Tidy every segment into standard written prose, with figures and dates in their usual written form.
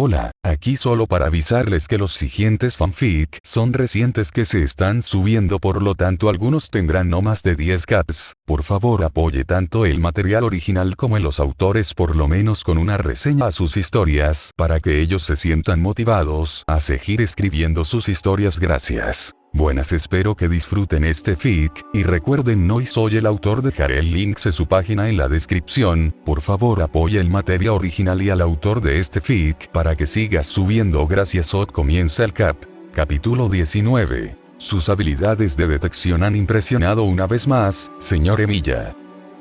Hola, aquí solo para avisarles que los siguientes fanfic son recientes que se están subiendo, por lo tanto algunos tendrán no más de 10 caps. Por favor apoye tanto el material original como en los autores, por lo menos con una reseña a sus historias, para que ellos se sientan motivados a seguir escribiendo sus historias. Gracias. Buenas, espero que disfruten este fic, y recuerden, no soy el autor, dejaré el link de su página en la descripción. Por favor apoye el material original y al autor de este fic para que siga subiendo. Gracias. Comienza el cap. Capítulo 19. Sus habilidades de detección han impresionado una vez más, señor Emilia.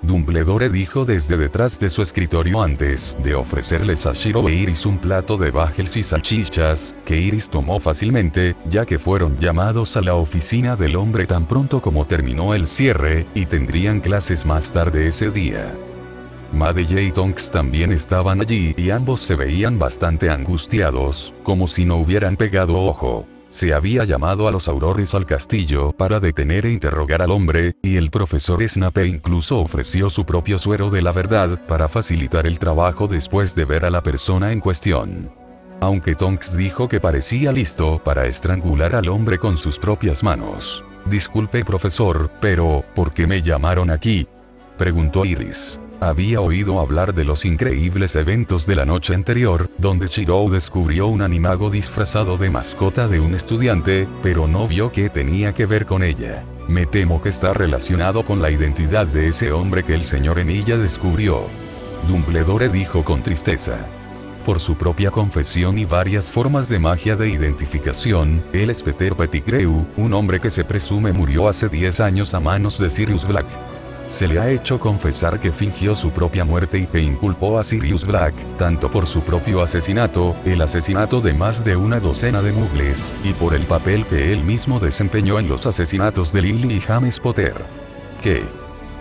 Dumbledore dijo desde detrás de su escritorio antes de ofrecerles a Shiro e Iris un plato de bagels y salchichas, que Iris tomó fácilmente, ya que fueron llamados a la oficina del hombre tan pronto como terminó el cierre, y tendrían clases más tarde ese día. Maddie y Tonks también estaban allí y ambos se veían bastante angustiados, como si no hubieran pegado ojo. Se había llamado a los aurores al castillo para detener e interrogar al hombre, y el profesor Snape incluso ofreció su propio suero de la verdad para facilitar el trabajo después de ver a la persona en cuestión. Aunque Tonks dijo que parecía listo para estrangular al hombre con sus propias manos. Disculpe profesor, pero ¿por qué me llamaron aquí?, preguntó Iris. Había oído hablar de los increíbles eventos de la noche anterior, donde Shiro descubrió un animago disfrazado de mascota de un estudiante, pero no vio qué tenía que ver con ella. Me temo que está relacionado con la identidad de ese hombre que el señor Emilia descubrió. Dumbledore dijo con tristeza. Por su propia confesión y varias formas de magia de identificación, él es Peter Pettigrew, un hombre que se presume murió hace 10 años a manos de Sirius Black. Se le ha hecho confesar que fingió su propia muerte y que inculpó a Sirius Black, tanto por su propio asesinato, el asesinato de más de una docena de muggles, y por el papel que él mismo desempeñó en los asesinatos de Lily y James Potter. ¿Qué?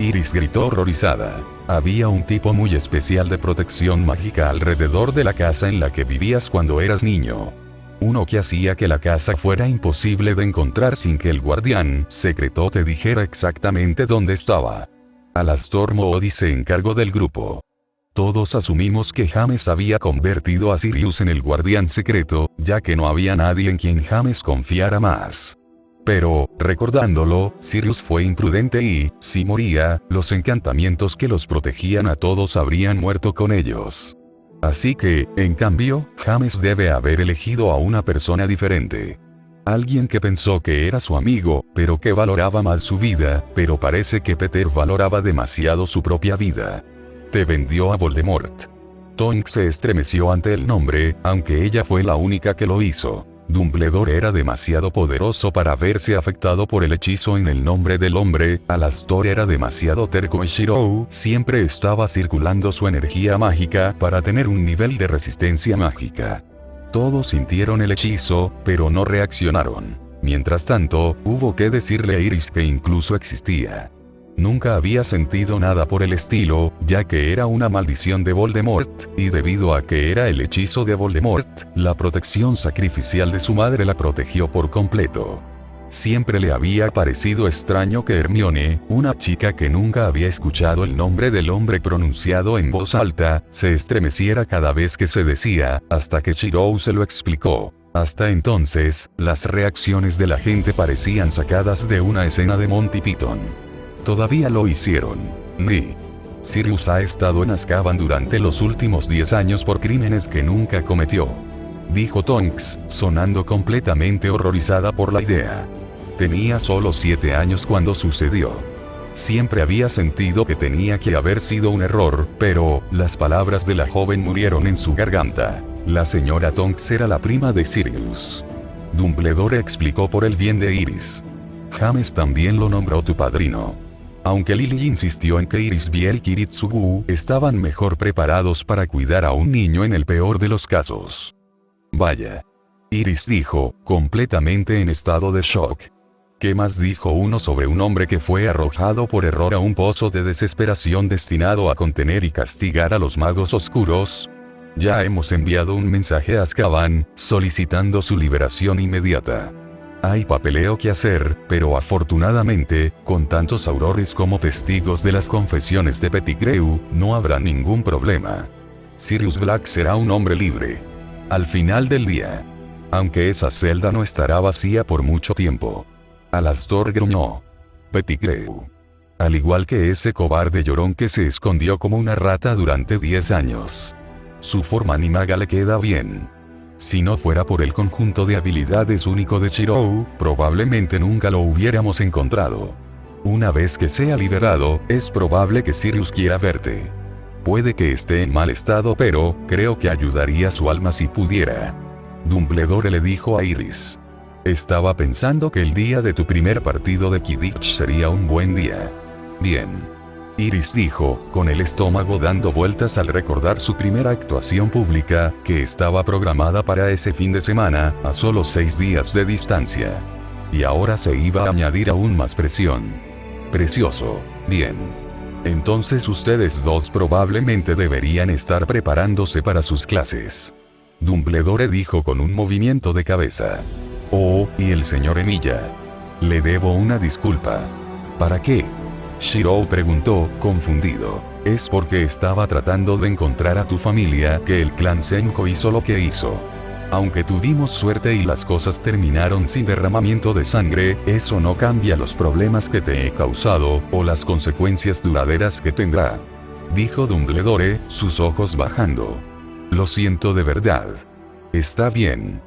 Iris gritó horrorizada. Había un tipo muy especial de protección mágica alrededor de la casa en la que vivías cuando eras niño. Uno que hacía que la casa fuera imposible de encontrar sin que el guardián secreto te dijera exactamente dónde estaba. Alastor Moody se encargó del grupo. Todos asumimos que James había convertido a Sirius en el guardián secreto, ya que no había nadie en quien James confiara más. Pero, recordándolo, Sirius fue imprudente y, si moría, los encantamientos que los protegían a todos habrían muerto con ellos. Así que, en cambio, James debe haber elegido a una persona diferente. Alguien que pensó que era su amigo, pero que valoraba más su vida, pero parece que Peter valoraba demasiado su propia vida. Te vendió a Voldemort. Tonks se estremeció ante el nombre, aunque ella fue la única que lo hizo. Dumbledore era demasiado poderoso para verse afectado por el hechizo en el nombre del hombre, Alastor era demasiado terco y Shiro siempre estaba circulando su energía mágica para tener un nivel de resistencia mágica. Todos sintieron el hechizo, pero no reaccionaron. Mientras tanto, hubo que decirle a Iris que incluso existía. Nunca había sentido nada por el estilo, ya que era una maldición de Voldemort, y debido a que era el hechizo de Voldemort, la protección sacrificial de su madre la protegió por completo. Siempre le había parecido extraño que Hermione, una chica que nunca había escuchado el nombre del hombre pronunciado en voz alta, se estremeciera cada vez que se decía, hasta que Shiro se lo explicó. Hasta entonces, las reacciones de la gente parecían sacadas de una escena de Monty Python. Todavía lo hicieron. Ni. Sirius ha estado en Azkaban durante los últimos 10 años por crímenes que nunca cometió. Dijo Tonks, sonando completamente horrorizada por la idea. Tenía solo 7 años cuando sucedió. Siempre había sentido que tenía que haber sido un error, pero, las palabras de la joven murieron en su garganta. La señora Tonks era la prima de Sirius. Dumbledore explicó por el bien de Iris. James también lo nombró tu padrino. Aunque Lily insistió en que Iris y Kiritsugu estaban mejor preparados para cuidar a un niño en el peor de los casos. Vaya. Iris dijo, completamente en estado de shock. ¿Qué más dijo uno sobre un hombre que fue arrojado por error a un pozo de desesperación destinado a contener y castigar a los magos oscuros? Ya hemos enviado un mensaje a Azkaban, solicitando su liberación inmediata. Hay papeleo que hacer, pero afortunadamente, con tantos aurores como testigos de las confesiones de Pettigrew, no habrá ningún problema. Sirius Black será un hombre libre. Al final del día. Aunque esa celda no estará vacía por mucho tiempo. Alastor gruñó. Pettigrew. Al igual que ese cobarde llorón que se escondió como una rata durante 10 años. Su forma animaga le queda bien. Si no fuera por el conjunto de habilidades único de Shirou, probablemente nunca lo hubiéramos encontrado. Una vez que sea liberado, es probable que Sirius quiera verte. Puede que esté en mal estado, pero creo que ayudaría a su alma si pudiera. Dumbledore le dijo a Iris. Estaba pensando que el día de tu primer partido de Quidditch sería un buen día. Bien. Iris dijo, con el estómago dando vueltas al recordar su primera actuación pública, que estaba programada para ese fin de semana, a solo 6 días de distancia. Y ahora se iba a añadir aún más presión. Precioso. Bien. Entonces ustedes dos probablemente deberían estar preparándose para sus clases. Dumbledore dijo con un movimiento de cabeza. Oh, y el señor Emilia. Le debo una disculpa. ¿Para qué? Shirou preguntó, confundido. Es porque estaba tratando de encontrar a tu familia que el clan Senko hizo lo que hizo. Aunque tuvimos suerte y las cosas terminaron sin derramamiento de sangre, eso no cambia los problemas que te he causado, o las consecuencias duraderas que tendrá. Dijo Dumbledore, sus ojos bajando. Lo siento de verdad. Está bien.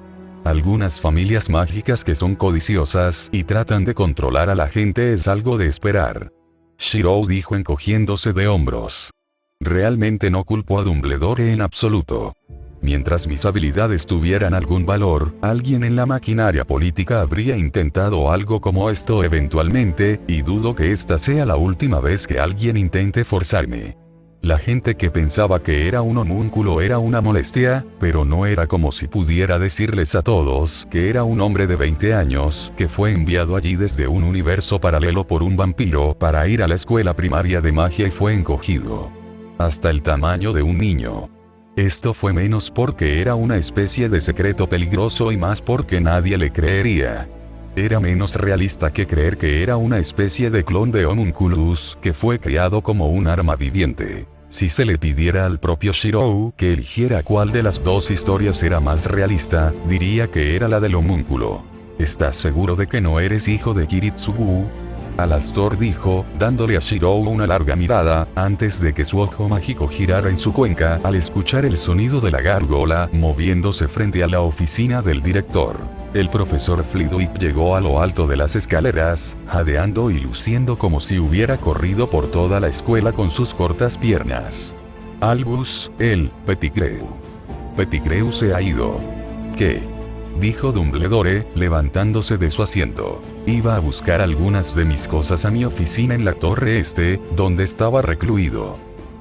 Algunas familias mágicas que son codiciosas y tratan de controlar a la gente es algo de esperar. Shirou dijo encogiéndose de hombros. Realmente no culpo a Dumbledore en absoluto. Mientras mis habilidades tuvieran algún valor, alguien en la maquinaria política habría intentado algo como esto eventualmente, y dudo que esta sea la última vez que alguien intente forzarme. La gente que pensaba que era un homúnculo era una molestia, pero no era como si pudiera decirles a todos que era un hombre de 20 años que fue enviado allí desde un universo paralelo por un vampiro para ir a la escuela primaria de magia y fue encogido. Hasta el tamaño de un niño. Esto fue menos porque era una especie de secreto peligroso y más porque nadie le creería. Era menos realista que creer que era una especie de clon de Homunculus que fue creado como un arma viviente. Si se le pidiera al propio Shirou que eligiera cuál de las dos historias era más realista, diría que era la del homúnculo. ¿Estás seguro de que no eres hijo de Kiritsugu? Alastor dijo, dándole a Shirou una larga mirada, antes de que su ojo mágico girara en su cuenca al escuchar el sonido de la gárgola moviéndose frente a la oficina del director. El profesor Flitwick llegó a lo alto de las escaleras, jadeando y luciendo como si hubiera corrido por toda la escuela con sus cortas piernas. Albus, Pettigrew. Pettigrew se ha ido. ¿Qué? Dijo Dumbledore, levantándose de su asiento. Iba a buscar algunas de mis cosas a mi oficina en la torre este, donde estaba recluido.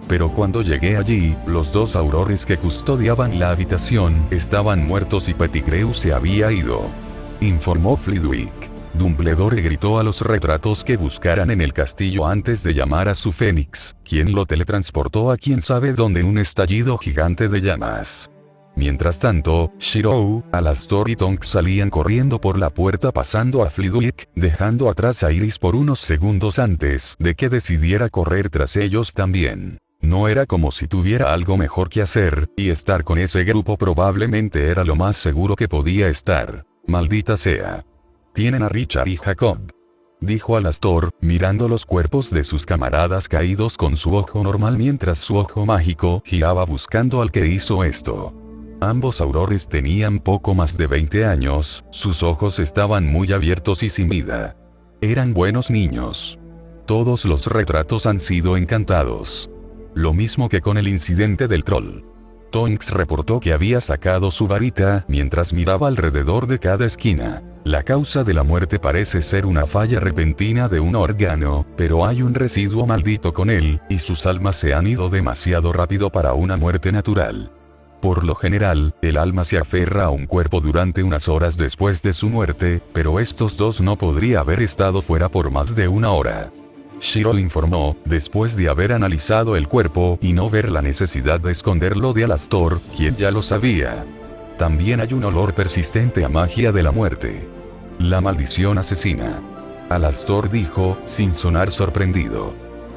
Pero cuando llegué allí, los dos aurores que custodiaban la habitación estaban muertos y Pettigrew se había ido. Informó Flitwick. Dumbledore gritó a los retratos que buscaran en el castillo antes de llamar a su Fénix, quien lo teletransportó a quién sabe dónde en un estallido gigante de llamas. Mientras tanto, Shirou, Alastor y Tonks salían corriendo por la puerta pasando a Flitwick, dejando atrás a Iris por unos segundos antes de que decidiera correr tras ellos también. No era como si tuviera algo mejor que hacer, y estar con ese grupo probablemente era lo más seguro que podía estar. Maldita sea. Tienen a Richard y Jacob. Dijo Alastor, mirando los cuerpos de sus camaradas caídos con su ojo normal mientras su ojo mágico giraba buscando al que hizo esto. Ambos aurores tenían poco más de 20 años, sus ojos estaban muy abiertos y sin vida. Eran buenos niños. Todos los retratos han sido encantados. Lo mismo que con el incidente del troll. Tonks reportó que había sacado su varita mientras miraba alrededor de cada esquina. La causa de la muerte parece ser una falla repentina de un órgano, pero hay un residuo maldito con él, y sus almas se han ido demasiado rápido para una muerte natural. Por lo general, el alma se aferra a un cuerpo durante unas horas después de su muerte, pero estos dos no podría haber estado fuera por más de una hora. Shirou informó, después de haber analizado el cuerpo y no ver la necesidad de esconderlo de Alastor, quien ya lo sabía. También hay un olor persistente a magia de la muerte. La maldición asesina. Alastor dijo, sin sonar sorprendido.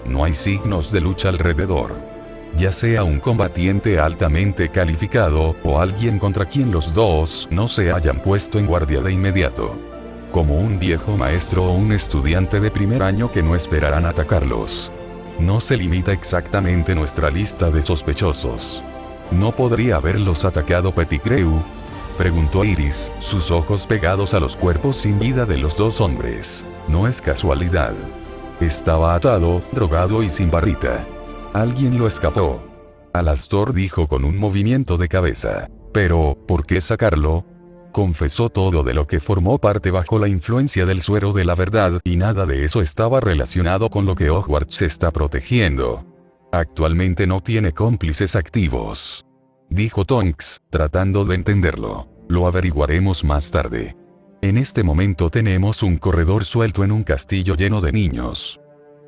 No hay signos de lucha alrededor. Ya sea un combatiente altamente calificado, o alguien contra quien los dos no se hayan puesto en guardia de inmediato. Como un viejo maestro o un estudiante de primer año que no esperarán atacarlos. No se limita exactamente nuestra lista de sospechosos. ¿No podría haberlos atacado Pettigrew?, preguntó Iris, sus ojos pegados a los cuerpos sin vida de los dos hombres. No es casualidad. Estaba atado, drogado y sin barrita. Alguien lo escapó. Alastor dijo con un movimiento de cabeza. Pero, ¿por qué sacarlo? Confesó todo de lo que formó parte bajo la influencia del suero de la verdad, y nada de eso estaba relacionado con lo que Hogwarts está protegiendo. Actualmente no tiene cómplices activos, dijo Tonks, tratando de entenderlo. Lo averiguaremos más tarde. En este momento tenemos un corredor suelto en un castillo lleno de niños.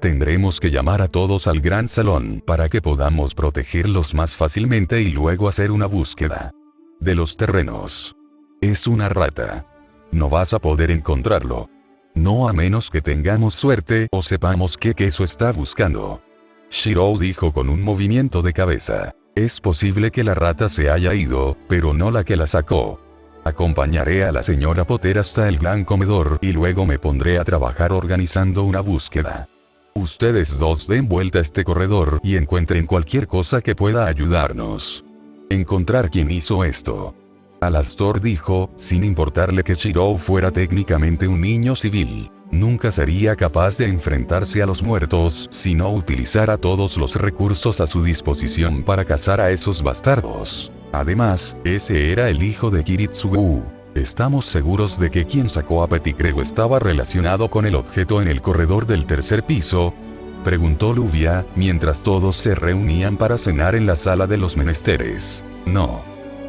Tendremos que llamar a todos al gran salón para que podamos protegerlos más fácilmente y luego hacer una búsqueda de los terrenos. Es una rata. No vas a poder encontrarlo. No a menos que tengamos suerte o sepamos qué queso está buscando. Shiro dijo con un movimiento de cabeza. Es posible que la rata se haya ido, pero no la que la sacó. Acompañaré a la señora Potter hasta el gran comedor y luego me pondré a trabajar organizando una búsqueda. Ustedes dos den vuelta a este corredor y encuentren cualquier cosa que pueda ayudarnos. Encontrar quién hizo esto. Alastor dijo, sin importarle que Shiro fuera técnicamente un niño civil. Nunca sería capaz de enfrentarse a los muertos si no utilizara todos los recursos a su disposición para cazar a esos bastardos. Además, ese era el hijo de Kiritsugu. ¿Estamos seguros de que quien sacó a Pettigrew estaba relacionado con el objeto en el corredor del tercer piso?, preguntó Luvia, mientras todos se reunían para cenar en la sala de los menesteres. No.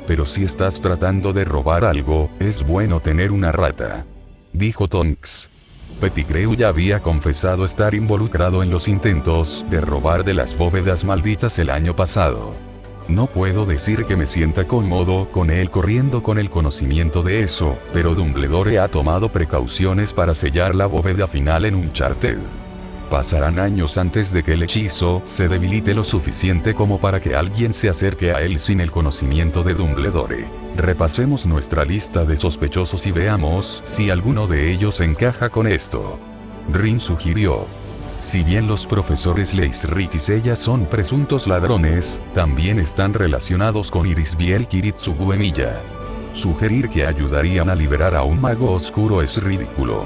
Pero si estás tratando de robar algo, es bueno tener una rata, dijo Tonks. Pettigrew ya había confesado estar involucrado en los intentos de robar de las bóvedas malditas el año pasado. No puedo decir que me sienta cómodo con él corriendo con el conocimiento de eso, pero Dumbledore ha tomado precauciones para sellar la bóveda final en Uncharted. Pasarán años antes de que el hechizo se debilite lo suficiente como para que alguien se acerque a él sin el conocimiento de Dumbledore. Repasemos nuestra lista de sospechosos y veamos si alguno de ellos encaja con esto. Rin sugirió. Si bien los profesores Leisrit y Seiya son presuntos ladrones, también están relacionados con Irisbiel y Kiritsugu Emiya. Sugerir que ayudarían a liberar a un mago oscuro es ridículo.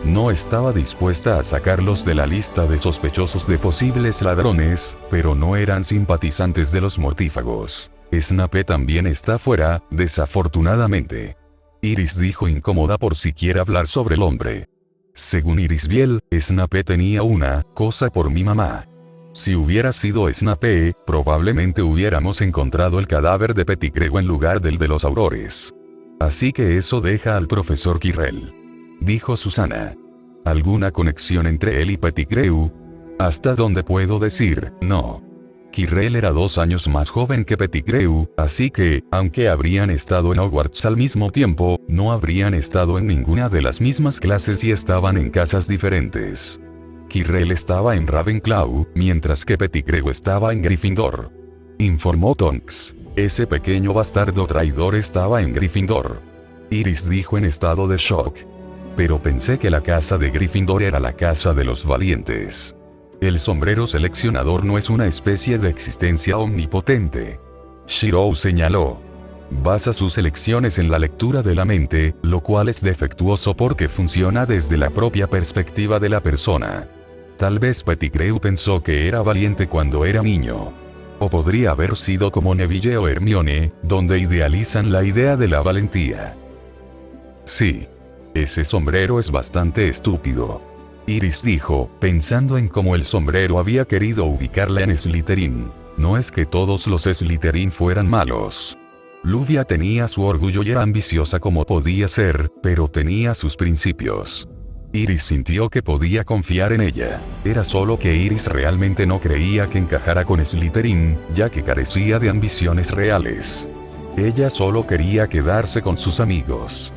No estaba dispuesta a sacarlos de la lista de sospechosos de posibles ladrones, pero no eran simpatizantes de los mortífagos. Snape también está fuera, desafortunadamente. Iris dijo incómoda por siquiera hablar sobre el hombre. Según Irisbiel, Snape tenía una cosa por mi mamá. Si hubiera sido Snape, probablemente hubiéramos encontrado el cadáver de Pettigrew en lugar del de los aurores. Así que eso deja al profesor Quirrell, dijo Susana. ¿Alguna conexión entre él y Pettigrew? Hasta donde puedo decir, no. Quirrell era 2 años más joven que Pettigrew, así que, aunque habrían estado en Hogwarts al mismo tiempo, no habrían estado en ninguna de las mismas clases y estaban en casas diferentes. Quirrell estaba en Ravenclaw, mientras que Pettigrew estaba en Gryffindor, informó Tonks. Ese pequeño bastardo traidor estaba en Gryffindor. Iris dijo en estado de shock. Pero pensé que la casa de Gryffindor era la casa de los valientes. El sombrero seleccionador no es una especie de existencia omnipotente. Shiro señaló. Basa sus elecciones en la lectura de la mente, lo cual es defectuoso porque funciona desde la propia perspectiva de la persona. Tal vez Pettigrew pensó que era valiente cuando era niño. O podría haber sido como Neville o Hermione, donde idealizan la idea de la valentía. Sí. Ese sombrero es bastante estúpido. Iris dijo, pensando en cómo el sombrero había querido ubicarla en Slytherin. No es que todos los Slytherin fueran malos. Luvia tenía su orgullo y era ambiciosa como podía ser, pero tenía sus principios. Iris sintió que podía confiar en ella. Era solo que Iris realmente no creía que encajara con Slytherin, ya que carecía de ambiciones reales. Ella solo quería quedarse con sus amigos.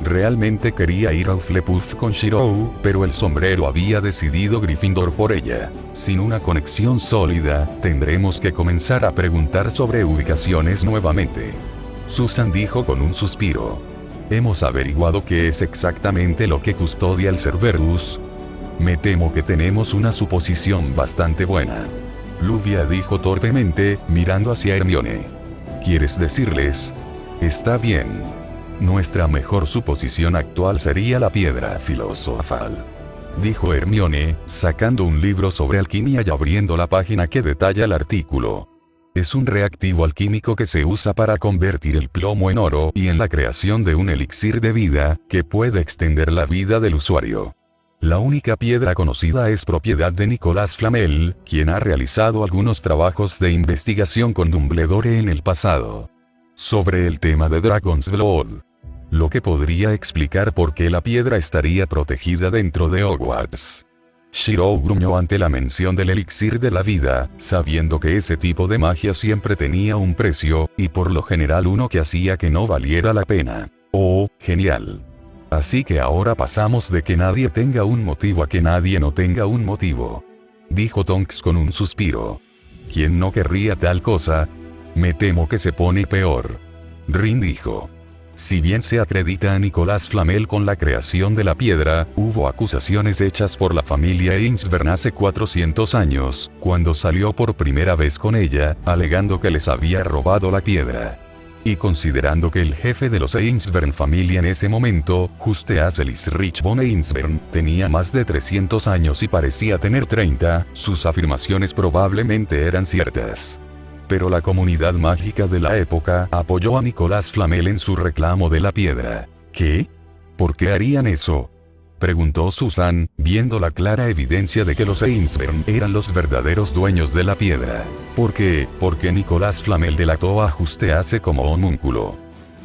Realmente quería ir a Hufflepuff con Shirou, pero el sombrero había decidido Gryffindor por ella. Sin una conexión sólida, tendremos que comenzar a preguntar sobre ubicaciones nuevamente. Susan dijo con un suspiro. Hemos averiguado qué es exactamente lo que custodia el Cerberus. Me temo que tenemos una suposición bastante buena. Luvia dijo torpemente, mirando hacia Hermione. ¿Quieres decirles? Está bien. Nuestra mejor suposición actual sería la piedra filosofal, dijo Hermione, sacando un libro sobre alquimia y abriendo la página que detalla el artículo. Es un reactivo alquímico que se usa para convertir el plomo en oro y en la creación de un elixir de vida, que puede extender la vida del usuario. La única piedra conocida es propiedad de Nicolas Flamel, quien ha realizado algunos trabajos de investigación con Dumbledore en el pasado sobre el tema de Dragon's Blood, lo que podría explicar por qué la piedra estaría protegida dentro de Hogwarts. Shirou gruñó ante la mención del elixir de la vida, sabiendo que ese tipo de magia siempre tenía un precio, y por lo general uno que hacía que no valiera la pena. Oh, genial. Así que ahora pasamos de que nadie tenga un motivo a que nadie no tenga un motivo, dijo Tonks con un suspiro. ¿Quién no querría tal cosa? Me temo que se pone peor. Rin dijo. Si bien se acredita a Nicolas Flamel con la creación de la piedra, hubo acusaciones hechas por la familia Ainsburn hace 400 años, cuando salió por primera vez con ella, alegando que les había robado la piedra. Y considerando que el jefe de los Ainsburn familia en ese momento, Eustace Rich von Ainsburn, tenía más de 300 años y parecía tener 30, sus afirmaciones probablemente eran ciertas. Pero la comunidad mágica de la época apoyó a Nicolas Flamel en su reclamo de la piedra. ¿Qué? ¿Por qué harían eso?, preguntó Susan, viendo la clara evidencia de que los Ainsburn eran los verdaderos dueños de la piedra. ¿Por qué? Porque Nicolas Flamel delató a Eustace como homúnculo,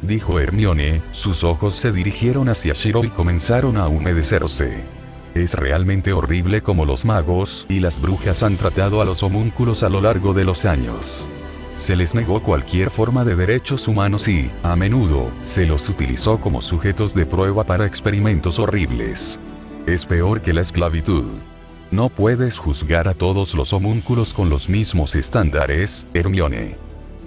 dijo Hermione. Sus ojos se dirigieron hacia Shirou y comenzaron a humedecerse. Es realmente horrible cómo los magos y las brujas han tratado a los homúnculos a lo largo de los años. Se les negó cualquier forma de derechos humanos y, a menudo, se los utilizó como sujetos de prueba para experimentos horribles. Es peor que la esclavitud. No puedes juzgar a todos los homúnculos con los mismos estándares, Hermione.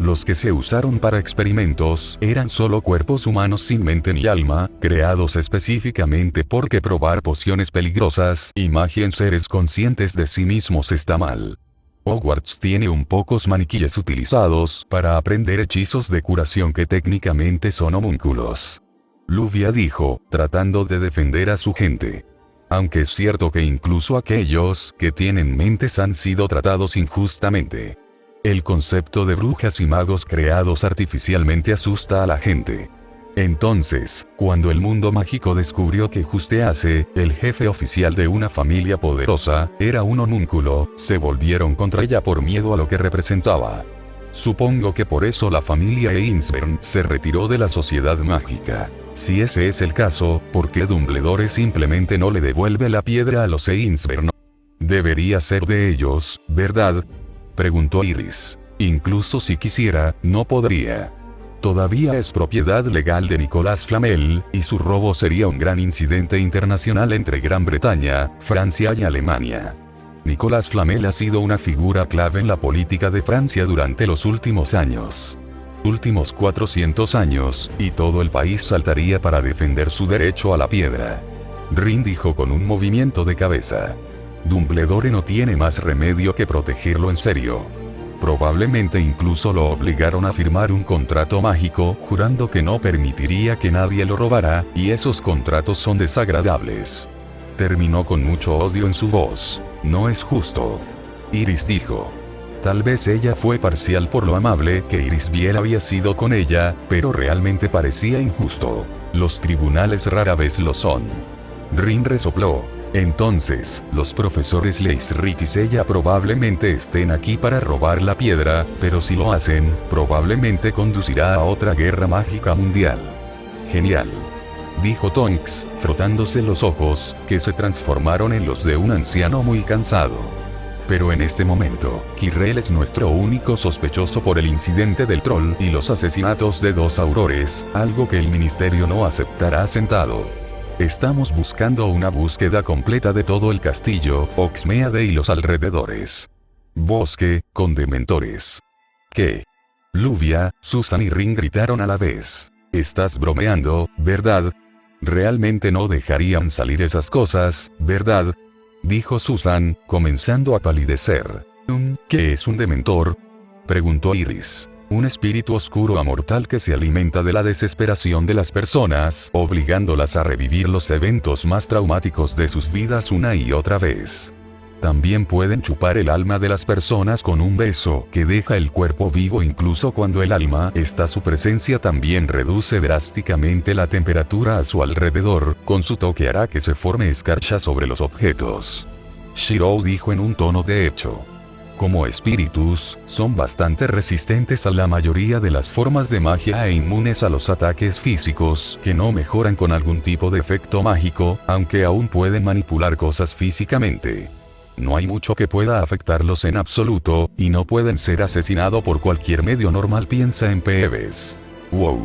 Los que se usaron para experimentos eran solo cuerpos humanos sin mente ni alma, creados específicamente porque probar pociones peligrosas y magia en seres conscientes de sí mismos está mal. Hogwarts tiene pocos maniquíes utilizados para aprender hechizos de curación que técnicamente son homúnculos, Luvia dijo, tratando de defender a su gente. Aunque es cierto que incluso aquellos que tienen mentes han sido tratados injustamente. El concepto de brujas y magos creados artificialmente asusta a la gente. Entonces, cuando el mundo mágico descubrió que Eustace, el jefe oficial de una familia poderosa, era un homúnculo, se volvieron contra ella por miedo a lo que representaba. Supongo que por eso la familia Ainsburn se retiró de la sociedad mágica. Si ese es el caso, ¿por qué Dumbledore simplemente no le devuelve la piedra a los Ainsburn? Debería ser de ellos, ¿verdad?, preguntó Iris. Incluso si quisiera, no podría. Todavía es propiedad legal de Nicolas Flamel, y su robo sería un gran incidente internacional entre Gran Bretaña, Francia y Alemania. Nicolas Flamel ha sido una figura clave en la política de Francia durante los últimos años. Últimos 400 años, y todo el país saltaría para defender su derecho a la piedra. Rin dijo con un movimiento de cabeza. Dumbledore no tiene más remedio que protegerlo en serio. Probablemente incluso lo obligaron a firmar un contrato mágico, jurando que no permitiría que nadie lo robara, y esos contratos son desagradables. Terminó con mucho odio en su voz. No es justo. Iris dijo. Tal vez ella fue parcial por lo amable que Irisbiel había sido con ella, pero realmente parecía injusto. Los tribunales rara vez lo son. Rin resopló. Entonces, los profesores Leisrich y Sella probablemente estén aquí para robar la piedra, pero si lo hacen, probablemente conducirá a otra guerra mágica mundial. Genial, dijo Tonks, frotándose los ojos, que se transformaron en los de un anciano muy cansado. Pero en este momento, Kirrell es nuestro único sospechoso por el incidente del troll y los asesinatos de 2 aurores, algo que el ministerio no aceptará sentado. Estamos buscando una búsqueda completa de todo el castillo, Oxmeade y los alrededores. Bosque, con dementores. ¿Qué? Luvia, Susan y Ring gritaron a la vez. Estás bromeando, ¿verdad? Realmente no dejarían salir esas cosas, ¿verdad? Dijo Susan, comenzando a palidecer. ¿Qué es un dementor? Preguntó Iris. Un espíritu oscuro amortal que se alimenta de la desesperación de las personas, obligándolas a revivir los eventos más traumáticos de sus vidas una y otra vez. También pueden chupar el alma de las personas con un beso que deja el cuerpo vivo incluso cuando el alma está. Su presencia también reduce drásticamente la temperatura a su alrededor, con su toque hará que se forme escarcha sobre los objetos. Shirou dijo en un tono de hecho. Como espíritus, son bastante resistentes a la mayoría de las formas de magia e inmunes a los ataques físicos, que no mejoran con algún tipo de efecto mágico, aunque aún pueden manipular cosas físicamente. No hay mucho que pueda afectarlos en absoluto, y no pueden ser asesinados por cualquier medio normal. Piensa en PEVs. Wow.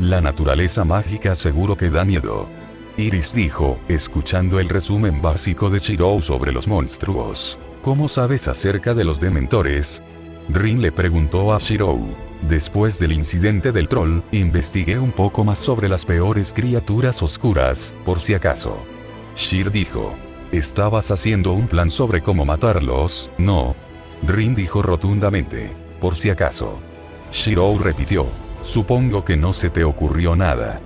La naturaleza mágica seguro que da miedo. Iris dijo, escuchando el resumen básico de Shirou sobre los monstruos. ¿Cómo sabes acerca de los dementores? Rin le preguntó a Shirou. Después del incidente del troll, investigué un poco más sobre las peores criaturas oscuras, por si acaso. Shir dijo. ¿Estabas haciendo un plan sobre cómo matarlos? No. Rin dijo rotundamente. Por si acaso. Shirou repitió. Supongo que no se te ocurrió nada.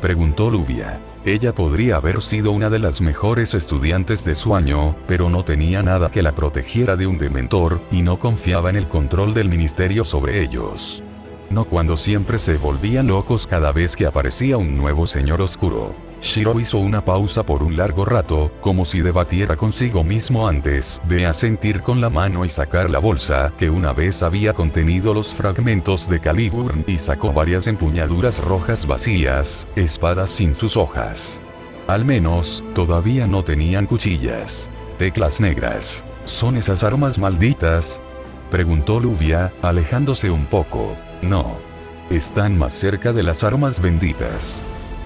Preguntó Luvia. Ella podría haber sido una de las mejores estudiantes de su año, pero no tenía nada que la protegiera de un dementor, y no confiaba en el control del ministerio sobre ellos. No cuando siempre se volvían locos cada vez que aparecía un nuevo señor oscuro. Shirou hizo una pausa por un largo rato, como si debatiera consigo mismo antes de asentir con la mano y sacar la bolsa que una vez había contenido los fragmentos de Calibur y sacó varias empuñaduras rojas vacías, espadas sin sus hojas. Al menos, todavía no tenían cuchillas. Teclas negras. ¿Son esas armas malditas? Preguntó Luvia, alejándose un poco. No. Están más cerca de las armas benditas.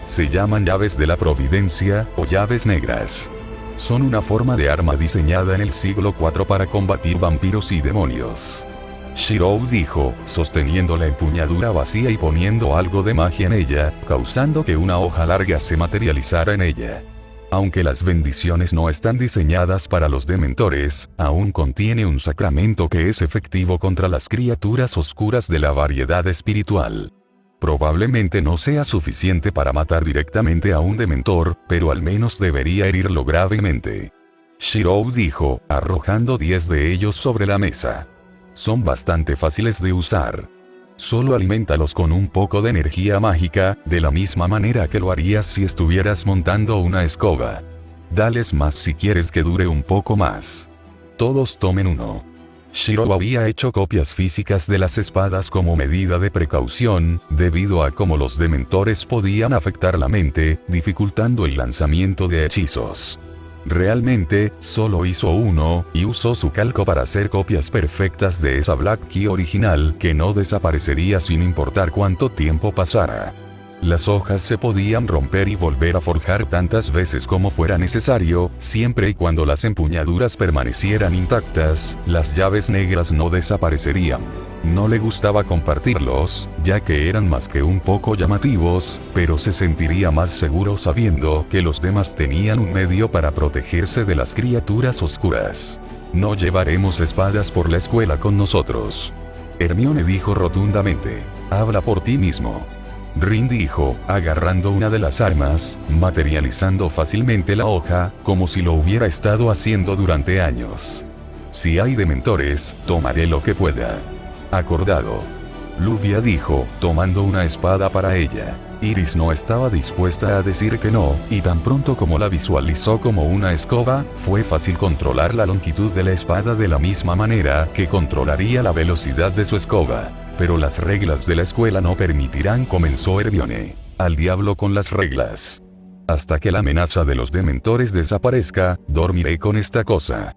Se llaman llaves de la providencia, o llaves negras. Son una forma de arma diseñada en el siglo IV para combatir vampiros y demonios. Shirou dijo, sosteniendo la empuñadura vacía y poniendo algo de magia en ella, causando que una hoja larga se materializara en ella. Aunque las bendiciones no están diseñadas para los dementores, aún contiene un sacramento que es efectivo contra las criaturas oscuras de la variedad espiritual. Probablemente no sea suficiente para matar directamente a un dementor, pero al menos debería herirlo gravemente. Shirou dijo, arrojando 10 de ellos sobre la mesa. Son bastante fáciles de usar. Solo alimentalos con un poco de energía mágica, de la misma manera que lo harías si estuvieras montando una escoba. Dales más si quieres que dure un poco más. Todos tomen uno. Shirou había hecho copias físicas de las espadas como medida de precaución, debido a cómo los dementores podían afectar la mente, dificultando el lanzamiento de hechizos. Realmente, solo hizo uno, y usó su calco para hacer copias perfectas de esa Black Key original que no desaparecería sin importar cuánto tiempo pasara. Las hojas se podían romper y volver a forjar tantas veces como fuera necesario, siempre y cuando las empuñaduras permanecieran intactas, las llaves negras no desaparecerían. No le gustaba compartirlos, ya que eran más que un poco llamativos, pero se sentiría más seguro sabiendo que los demás tenían un medio para protegerse de las criaturas oscuras. No llevaremos espadas por la escuela con nosotros. Hermione dijo rotundamente. Habla por ti mismo. Rin dijo, agarrando una de las armas, materializando fácilmente la hoja, como si lo hubiera estado haciendo durante años. Si hay dementores, tomaré lo que pueda. Acordado. Luvia dijo, tomando una espada para ella. Iris no estaba dispuesta a decir que no, y tan pronto como la visualizó como una escoba, fue fácil controlar la longitud de la espada de la misma manera que controlaría la velocidad de su escoba. Pero las reglas de la escuela no permitirán, comenzó Hermione. Al diablo con las reglas. Hasta que la amenaza de los dementores desaparezca, dormiré con esta cosa.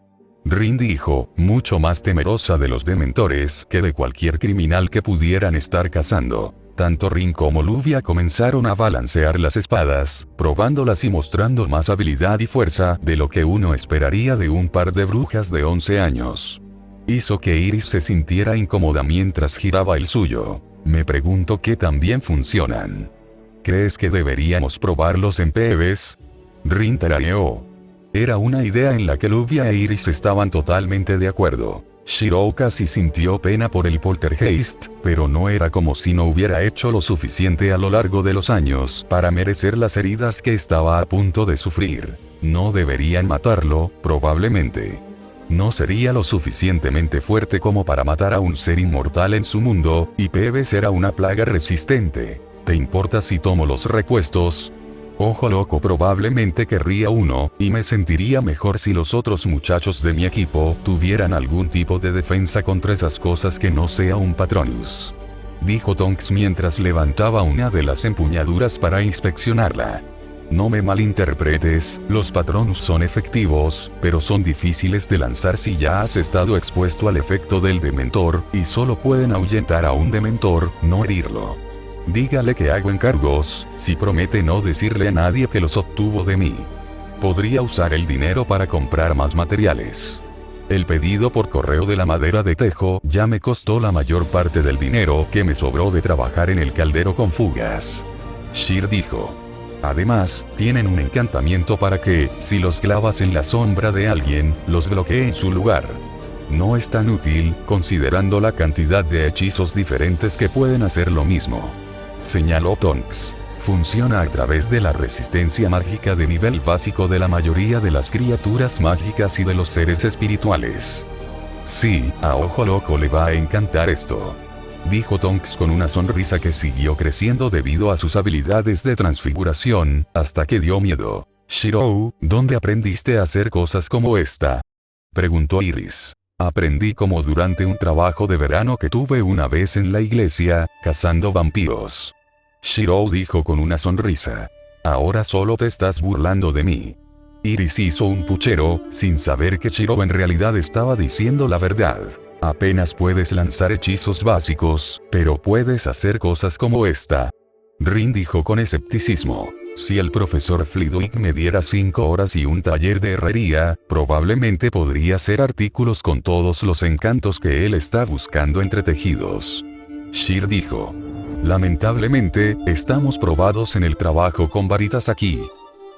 Rin dijo, mucho más temerosa de los dementores que de cualquier criminal que pudieran estar cazando. Tanto Rin como Luvia comenzaron a balancear las espadas, probándolas y mostrando más habilidad y fuerza de lo que uno esperaría de un par de brujas de 11 años. Hizo que Iris se sintiera incómoda mientras giraba el suyo. Me pregunto qué tan bien funcionan. ¿Crees que deberíamos probarlos en PvPs? Rin tarareó. Era una idea en la que Luvia e Iris estaban totalmente de acuerdo. Shirou casi sintió pena por el poltergeist, pero no era como si no hubiera hecho lo suficiente a lo largo de los años para merecer las heridas que estaba a punto de sufrir. No deberían matarlo, probablemente. No sería lo suficientemente fuerte como para matar a un ser inmortal en su mundo, y PvP era una plaga resistente. ¿Te importa si tomo los repuestos? Ojo loco probablemente querría uno, y me sentiría mejor si los otros muchachos de mi equipo tuvieran algún tipo de defensa contra esas cosas que no sea un Patronus. Dijo Tonks mientras levantaba una de las empuñaduras para inspeccionarla. No me malinterpretes, los Patronus son efectivos, pero son difíciles de lanzar si ya has estado expuesto al efecto del Dementor, y solo pueden ahuyentar a un Dementor, no herirlo. Dígale que hago encargos, si promete no decirle a nadie que los obtuvo de mí. Podría usar el dinero para comprar más materiales. El pedido por correo de la madera de tejo ya me costó la mayor parte del dinero que me sobró de trabajar en el caldero con fugas. Shir dijo. Además, tienen un encantamiento para que, si los clavas en la sombra de alguien, los bloquee en su lugar. No es tan útil, considerando la cantidad de hechizos diferentes que pueden hacer lo mismo. Señaló Tonks. Funciona a través de la resistencia mágica de nivel básico de la mayoría de las criaturas mágicas y de los seres espirituales. Sí, a ojo loco le va a encantar esto. Dijo Tonks con una sonrisa que siguió creciendo debido a sus habilidades de transfiguración, hasta que dio miedo. Shirou, ¿dónde aprendiste a hacer cosas como esta? Preguntó Iris. Aprendí como durante un trabajo de verano que tuve una vez en la iglesia, cazando vampiros. Shirou dijo con una sonrisa. Ahora solo te estás burlando de mí. Iris hizo un puchero, sin saber que Shirou en realidad estaba diciendo la verdad. Apenas puedes lanzar hechizos básicos, pero puedes hacer cosas como esta. Rin dijo con escepticismo. Si el profesor Flitwick me diera 5 horas y un taller de herrería, probablemente podría hacer artículos con todos los encantos que él está buscando entretejidos. Shir dijo. Lamentablemente, estamos probados en el trabajo con varitas aquí.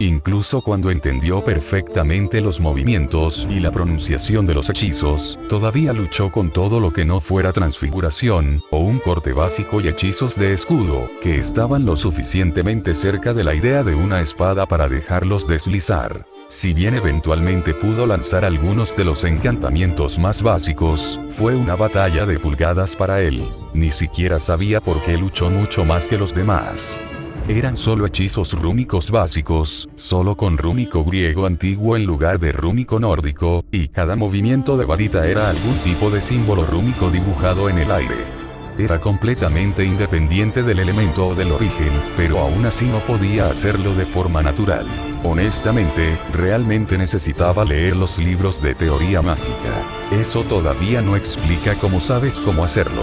Incluso cuando entendió perfectamente los movimientos y la pronunciación de los hechizos, todavía luchó con todo lo que no fuera transfiguración, o un corte básico y hechizos de escudo, que estaban lo suficientemente cerca de la idea de una espada para dejarlos deslizar. Si bien eventualmente pudo lanzar algunos de los encantamientos más básicos, fue una batalla de pulgadas para él. Ni siquiera sabía por qué luchó mucho más que los demás. Eran solo hechizos rúnicos básicos, solo con rúnico griego antiguo en lugar de rúnico nórdico, y cada movimiento de varita era algún tipo de símbolo rúnico dibujado en el aire. Era completamente independiente del elemento o del origen, pero aún así no podía hacerlo de forma natural. Honestamente, realmente necesitaba leer los libros de teoría mágica. Eso todavía no explica cómo sabes cómo hacerlo.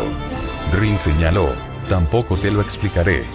Rin señaló. Tampoco te lo explicaré.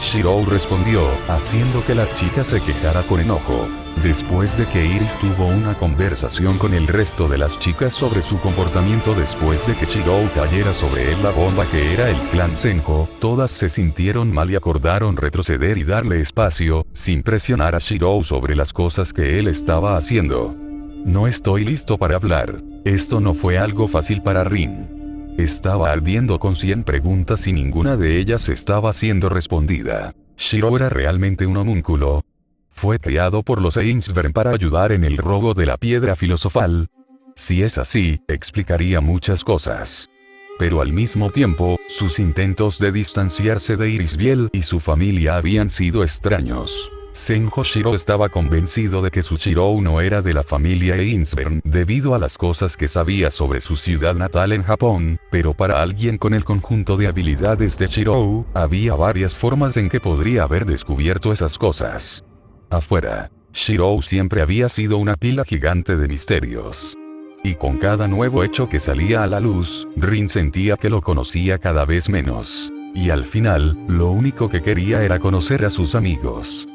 Shirou respondió, haciendo que la chica se quejara con enojo. Después de que Iris tuvo una conversación con el resto de las chicas sobre su comportamiento después de que Shirou cayera sobre él la bomba que era el clan Senjo, todas se sintieron mal y acordaron retroceder y darle espacio, sin presionar a Shirou sobre las cosas que él estaba haciendo. No estoy listo para hablar. Esto no fue algo fácil para Rin. Estaba ardiendo con 100 preguntas y ninguna de ellas estaba siendo respondida. ¿Shirou era realmente un homúnculo? ¿Fue criado por los Ainsvern para ayudar en el robo de la piedra filosofal? Si es así, explicaría muchas cosas. Pero al mismo tiempo, sus intentos de distanciarse de Irisbiel y su familia habían sido extraños. Senjo Shirou estaba convencido de que su Shirou no era de la familia Ainsvern debido a las cosas que sabía sobre su ciudad natal en Japón, pero para alguien con el conjunto de habilidades de Shirou, había varias formas en que podría haber descubierto esas cosas. Afuera, Shirou siempre había sido una pila gigante de misterios. Y con cada nuevo hecho que salía a la luz, Rin sentía que lo conocía cada vez menos. Y al final, lo único que quería era conocer a sus amigos.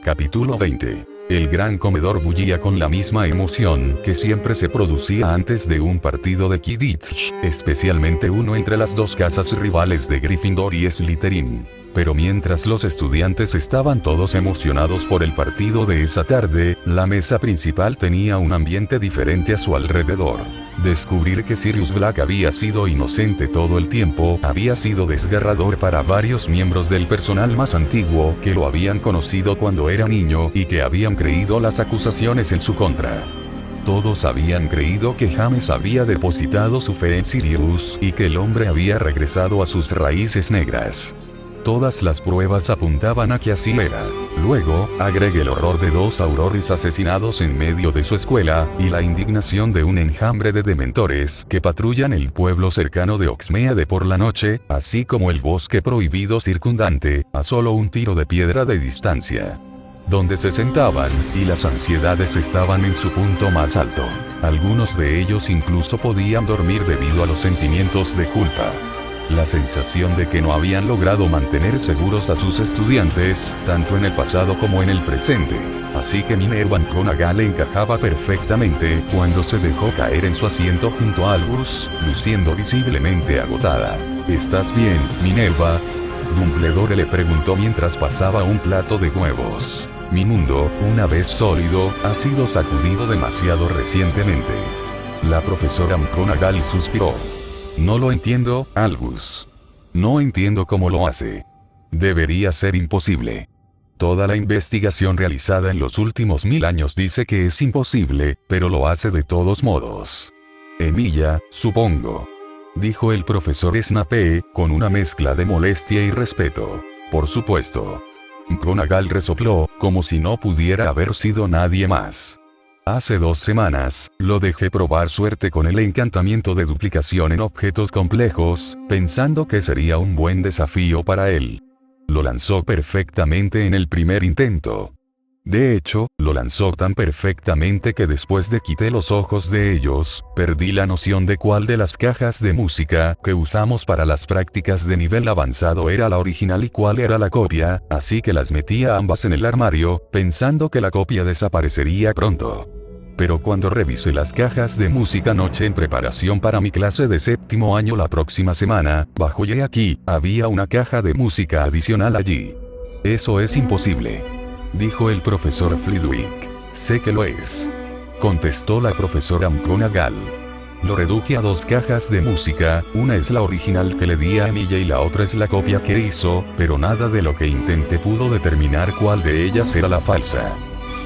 Capítulo 20. El gran comedor bullía con la misma emoción que siempre se producía antes de un partido de Quidditch, especialmente uno entre las dos casas rivales de Gryffindor y Slytherin. Pero mientras los estudiantes estaban todos emocionados por el partido de esa tarde, la mesa principal tenía un ambiente diferente a su alrededor. Descubrir que Sirius Black había sido inocente todo el tiempo había sido desgarrador para varios miembros del personal más antiguo que lo habían conocido cuando era niño y que habían creído las acusaciones en su contra. Todos habían creído que James había depositado su fe en Sirius y que el hombre había regresado a sus raíces negras. Todas las pruebas apuntaban a que así era. Luego, agregue el horror de 2 aurores asesinados en medio de su escuela, y la indignación de un enjambre de dementores que patrullan el pueblo cercano de Hogsmeade por la noche, así como el bosque prohibido circundante, a solo un tiro de piedra de distancia. Donde se sentaban, y las ansiedades estaban en su punto más alto. Algunos de ellos incluso podían dormir debido a los sentimientos de culpa. La sensación de que no habían logrado mantener seguros a sus estudiantes, tanto en el pasado como en el presente. Así que Minerva McGonagall encajaba perfectamente cuando se dejó caer en su asiento junto a Albus, luciendo visiblemente agotada. ¿Estás bien, Minerva? Dumbledore le preguntó mientras pasaba un plato de huevos. Mi mundo, una vez sólido, ha sido sacudido demasiado recientemente. La profesora McGonagall suspiró. No lo entiendo, Albus. No entiendo cómo lo hace. Debería ser imposible. Toda la investigación realizada en los últimos 1000 años dice que es imposible, pero lo hace de todos modos. Emilia, supongo. Dijo el profesor Snape, con una mezcla de molestia y respeto. Por supuesto. McGonagall resopló, como si no pudiera haber sido nadie más. Hace 2 semanas, lo dejé probar suerte con el encantamiento de duplicación en objetos complejos, pensando que sería un buen desafío para él. Lo lanzó perfectamente en el primer intento. De hecho, lo lanzó tan perfectamente que después de quité los ojos de ellos, perdí la noción de cuál de las cajas de música que usamos para las prácticas de nivel avanzado era la original y cuál era la copia, así que las metí a ambas en el armario, pensando que la copia desaparecería pronto. Pero cuando revisé las cajas de música anoche en preparación para mi clase de 7º año la próxima semana, bajo y aquí, había una caja de música adicional allí. Eso es imposible. Dijo el profesor Flitwick. Sé que lo es. Contestó la profesora McGonagall. Lo reduje a 2 cajas de música, una es la original que le di a Emilia y la otra es la copia que hizo, pero nada de lo que intenté pudo determinar cuál de ellas era la falsa.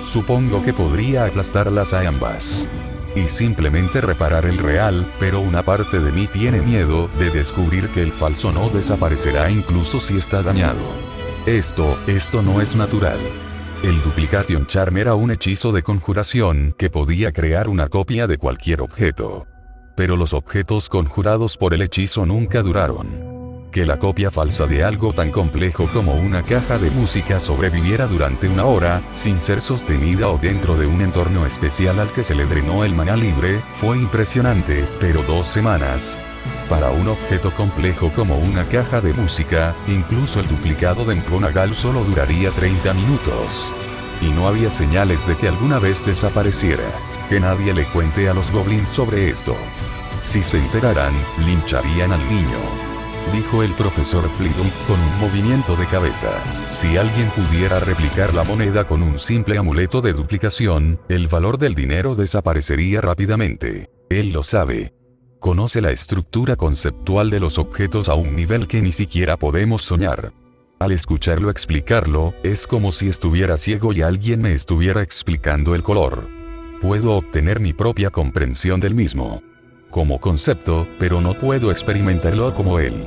Supongo que podría aplastarlas a ambas. Y simplemente reparar el real, pero una parte de mí tiene miedo de descubrir que el falso no desaparecerá incluso si está dañado. Esto no es natural. El Duplication Charm era un hechizo de conjuración que podía crear una copia de cualquier objeto. Pero los objetos conjurados por el hechizo nunca duraron. Que la copia falsa de algo tan complejo como una caja de música sobreviviera durante 1 hora, sin ser sostenida o dentro de un entorno especial al que se le drenó el maná libre, fue impresionante, pero 2 semanas. Para un objeto complejo como una caja de música, incluso el duplicado de McGonagall solo duraría 30 minutos. Y no había señales de que alguna vez desapareciera. Que nadie le cuente a los goblins sobre esto. Si se enteraran, lincharían al niño. Dijo el profesor Flitwick con un movimiento de cabeza. Si alguien pudiera replicar la moneda con un simple amuleto de duplicación, el valor del dinero desaparecería rápidamente. Él lo sabe. Conoce la estructura conceptual de los objetos a un nivel que ni siquiera podemos soñar. Al escucharlo explicarlo, es como si estuviera ciego y alguien me estuviera explicando el color. Puedo obtener mi propia comprensión del mismo. Como concepto, pero no puedo experimentarlo como él.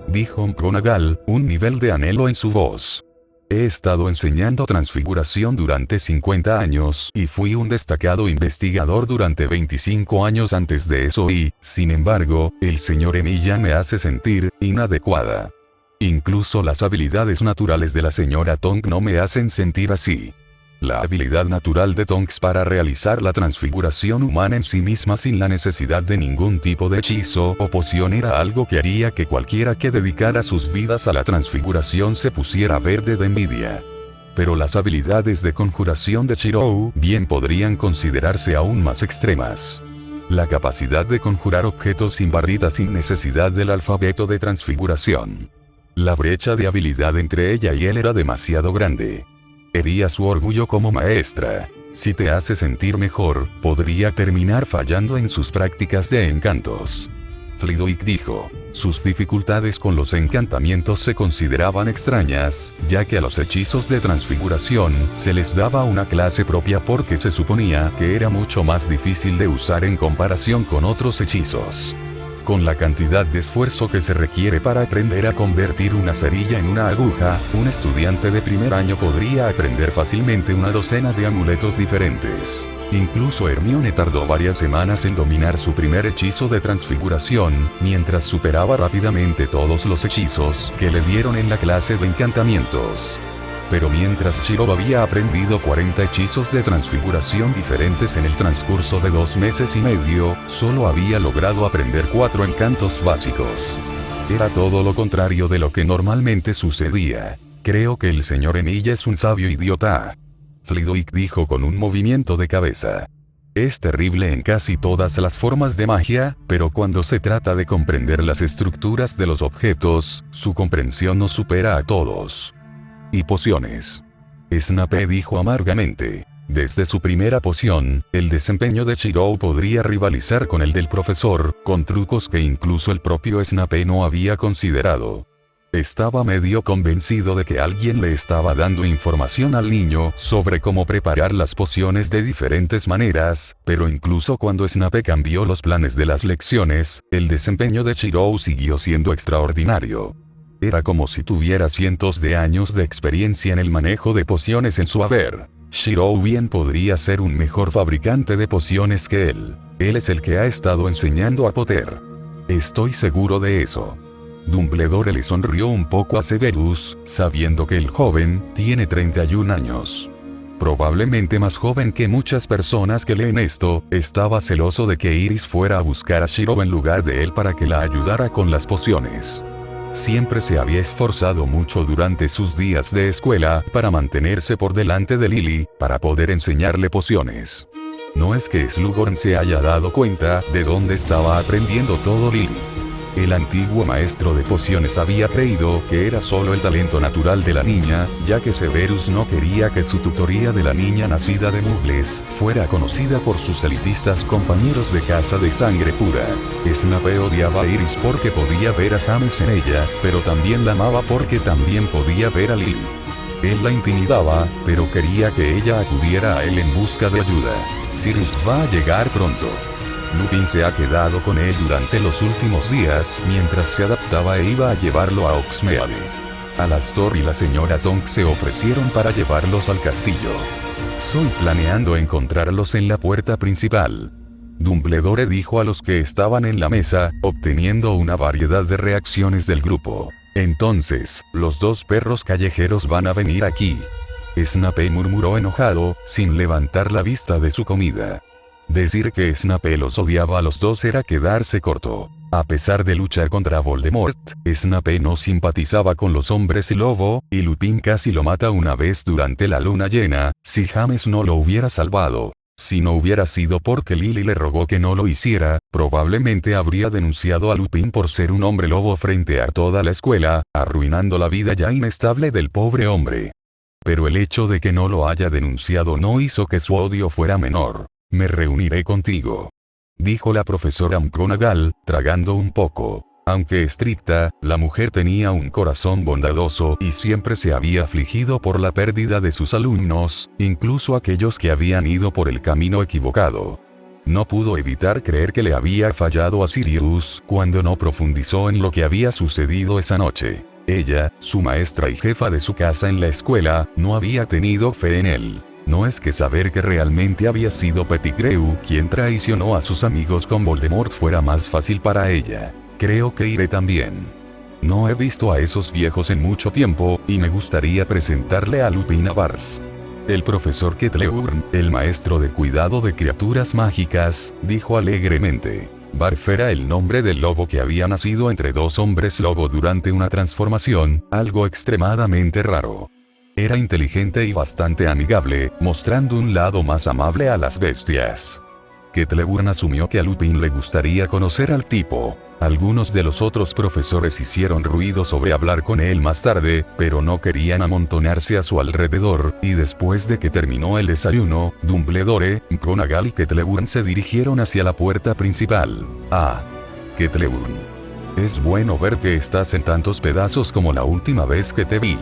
Dijo McGonagall, un nivel de anhelo en su voz. He estado enseñando transfiguración durante 50 años y fui un destacado investigador durante 25 años antes de eso y, sin embargo, el señor Emilia me hace sentir inadecuada. Incluso las habilidades naturales de la señora Tonks no me hacen sentir así. La habilidad natural de Tonks para realizar la transfiguración humana en sí misma sin la necesidad de ningún tipo de hechizo o poción era algo que haría que cualquiera que dedicara sus vidas a la transfiguración se pusiera verde de envidia. Pero las habilidades de conjuración de Shirou bien podrían considerarse aún más extremas. La capacidad de conjurar objetos sin barrita sin necesidad del alfabeto de transfiguración. La brecha de habilidad entre ella y él era demasiado grande. Hería su orgullo como maestra. Si te hace sentir mejor, podría terminar fallando en sus prácticas de encantos. Flitwick dijo. Sus dificultades con los encantamientos se consideraban extrañas, ya que a los hechizos de transfiguración se les daba una clase propia porque se suponía que era mucho más difícil de usar en comparación con otros hechizos. Con la cantidad de esfuerzo que se requiere para aprender a convertir una cerilla en una aguja, un estudiante de primer año podría aprender fácilmente una docena de amuletos diferentes. Incluso Hermione tardó varias semanas en dominar su primer hechizo de transfiguración, mientras superaba rápidamente todos los hechizos que le dieron en la clase de encantamientos. Pero mientras Shirou había aprendido 40 hechizos de transfiguración diferentes en el transcurso de 2 meses y medio, solo había logrado aprender 4 encantos básicos. Era todo lo contrario de lo que normalmente sucedía. Creo que el señor Emilia es un sabio idiota. Flitwick dijo con un movimiento de cabeza. Es terrible en casi todas las formas de magia, pero cuando se trata de comprender las estructuras de los objetos, su comprensión nos supera a todos. Y pociones. Snape dijo amargamente. Desde su primera poción, el desempeño de Shirou podría rivalizar con el del profesor, con trucos que incluso el propio Snape no había considerado. Estaba medio convencido de que alguien le estaba dando información al niño sobre cómo preparar las pociones de diferentes maneras, pero incluso cuando Snape cambió los planes de las lecciones, el desempeño de Shirou siguió siendo extraordinario. Era como si tuviera cientos de años de experiencia en el manejo de pociones en su haber. Shirou bien podría ser un mejor fabricante de pociones que él. Él es el que ha estado enseñando a Potter. Estoy seguro de eso. Dumbledore le sonrió un poco a Severus, sabiendo que el joven tiene 31 años. Probablemente más joven que muchas personas que leen esto, estaba celoso de que Iris fuera a buscar a Shirou en lugar de él para que la ayudara con las pociones. Siempre se había esforzado mucho durante sus días de escuela para mantenerse por delante de Lily, para poder enseñarle pociones. No es que Slughorn se haya dado cuenta de dónde estaba aprendiendo todo Lily. El antiguo maestro de pociones había creído que era solo el talento natural de la niña, ya que Severus no quería que su tutoría de la niña nacida de muggles fuera conocida por sus elitistas compañeros de casa de sangre pura. Snape odiaba a Iris porque podía ver a James en ella, pero también la amaba porque también podía ver a Lily. Él la intimidaba, pero quería que ella acudiera a él en busca de ayuda. Sirius va a llegar pronto. Lupin se ha quedado con él durante los últimos días mientras se adaptaba e iba a llevarlo a Hogsmeade. Alastor y la señora Tonks se ofrecieron para llevarlos al castillo. Estoy planeando encontrarlos en la puerta principal. Dumbledore dijo a los que estaban en la mesa, obteniendo una variedad de reacciones del grupo. Entonces, los 2 perros callejeros van a venir aquí. Snape murmuró enojado, sin levantar la vista de su comida. Decir que Snape los odiaba a los 2 era quedarse corto. A pesar de luchar contra Voldemort, Snape no simpatizaba con los hombres lobo, y Lupin casi lo mata una vez durante la luna llena, si James no lo hubiera salvado. Si no hubiera sido porque Lily le rogó que no lo hiciera, probablemente habría denunciado a Lupin por ser un hombre lobo frente a toda la escuela, arruinando la vida ya inestable del pobre hombre. Pero el hecho de que no lo haya denunciado no hizo que su odio fuera menor. Me reuniré contigo, dijo la profesora McGonagall, tragando un poco. Aunque estricta, la mujer tenía un corazón bondadoso y siempre se había afligido por la pérdida de sus alumnos, incluso aquellos que habían ido por el camino equivocado. No pudo evitar creer que le había fallado a Sirius cuando no profundizó en lo que había sucedido esa noche. Ella, su maestra y jefa de su casa en la escuela, no había tenido fe en él. No es que saber que realmente había sido Pettigrew quien traicionó a sus amigos con Voldemort fuera más fácil para ella. Creo que iré también. No he visto a esos viejos en mucho tiempo, y me gustaría presentarle a Lupin a Barf. El profesor Ketleburn, el maestro de cuidado de criaturas mágicas, dijo alegremente. Barf era el nombre del lobo que había nacido entre dos hombres lobo durante una transformación, algo extremadamente raro. Era inteligente y bastante amigable, mostrando un lado más amable a las bestias. Ketleburn asumió que a Lupin le gustaría conocer al tipo. Algunos de los otros profesores hicieron ruido sobre hablar con él más tarde, pero no querían amontonarse a su alrededor, y después de que terminó el desayuno, Dumbledore, McGonagall y Ketleburn se dirigieron hacia la puerta principal. Ah. Ketleburn. Es bueno ver que estás en tantos pedazos como la última vez que te vi.